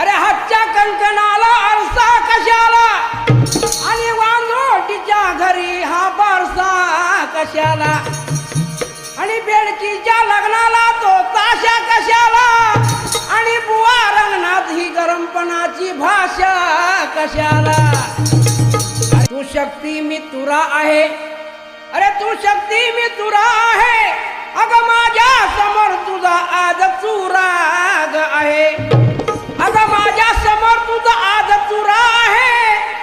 अरे हातच्या कंकणाला आरसा कशाला आणि वांजोटीच्या घरी हा बारसा कशाला आणि बेडकीच्या लग्नाला तो ताशा कशाला आणि बुवा रंगणात ही गरमपणाची भाषा कशाला. तू शक्ती मी तुरा आहे, अरे तू शक्ती मी तुरा आहे, अग माझ्या समोर तुझा आज चुराग आहे, अग माझ्या समोर तुझा आज चुरा आहे,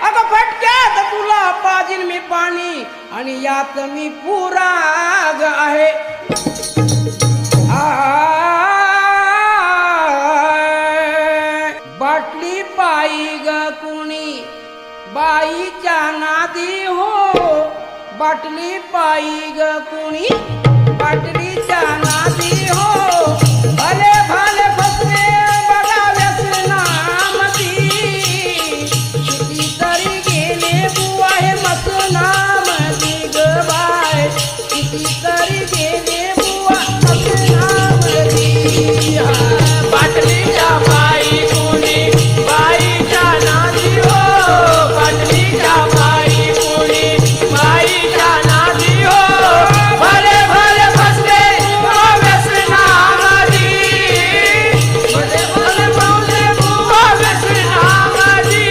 अग फटक्यात तुला पाजीन मी पाणी आणि यात मी पुराग आहे. बाटली पायी ग कुणी बाईच्या नादी हो, बाटली पायी ग कुणी बाटलीच्या नादी हो, भले भले फसवे बघा व्यसनामधी, किती तरी गेले बुवा हे मसनामधी ग बाय, किती तरी गेले बुवा मसनामधी. बाटलीच्या बाई कुणी बाईच्या नादी हो, बाटलीच्या बाई कुणी बाईच्या नादी हो, भले भले फसले बुवा व्यसनामधी, भले भले फसले बुवा व्यसनामधी,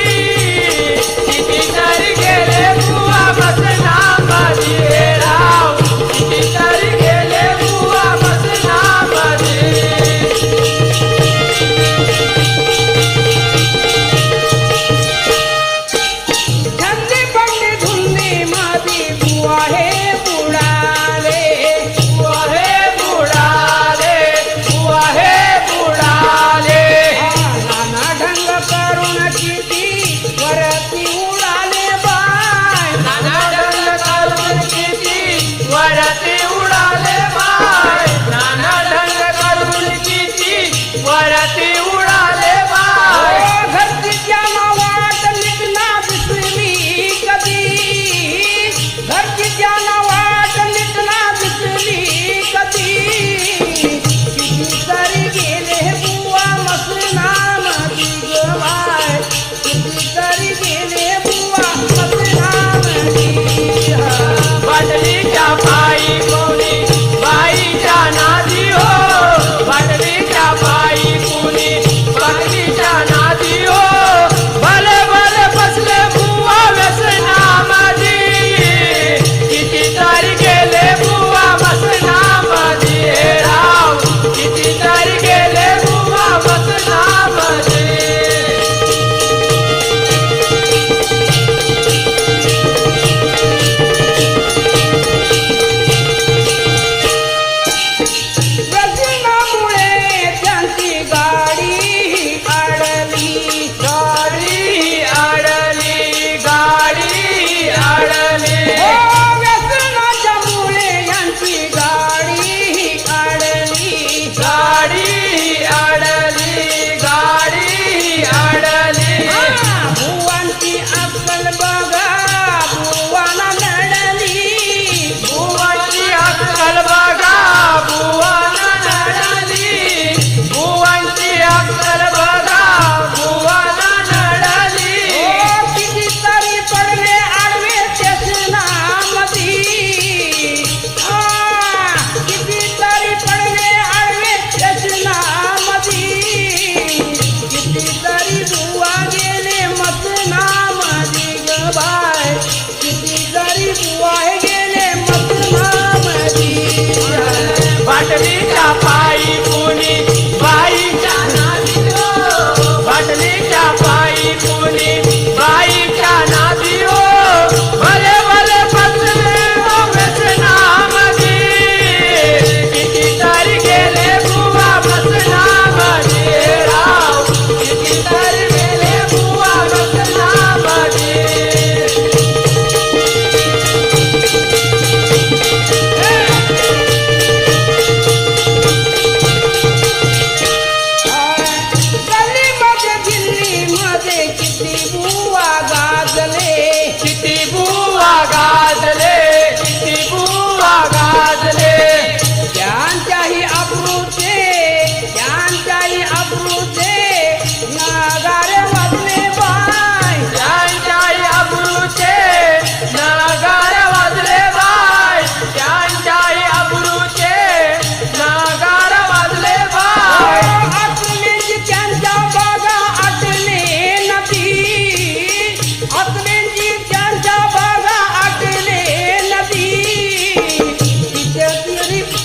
किती तरी गेले बुवा मसनामधी राव, किती तरी गेले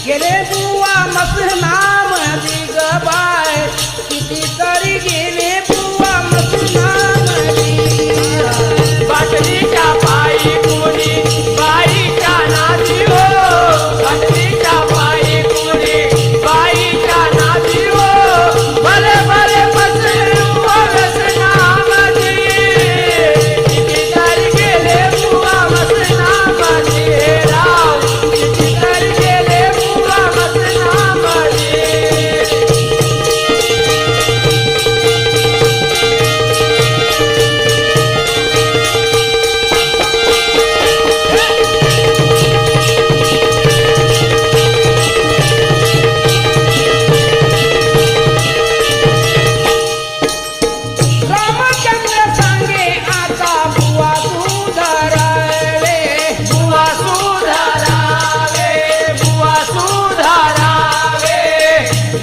गेले बुवा मसनामधी ग बाय कितीतरी गेले बुवा मसनामधी बाटलीच्या पायी कुणी बाईच्या नादी हो बाटलीच्या पायी कुणी बाईच्या नादी हो भले भले फसले व्यसनामध्ये कितीतरी गेले बुवा मसनामध्ये राव कितीतरी गेले बुवा मसनामध्ये रामचंद्र सांगे आता बुवा सुधारावे बुवा सुधारावे बुवा सुधारावे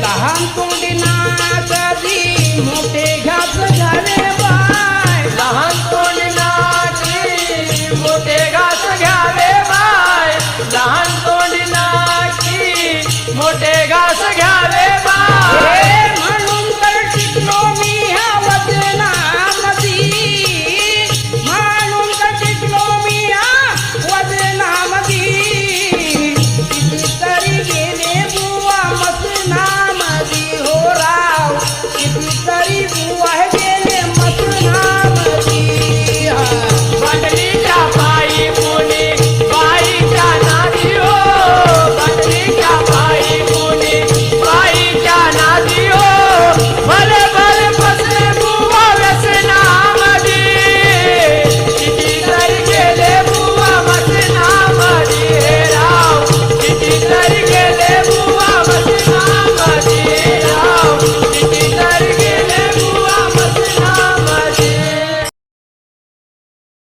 लहान तोंडी नाचदी मोठे घास घाले बाय लहान तोंडी नाची मोठे घास घ्यावे बाय लहान तोंडी नाची मोठे घास घ्या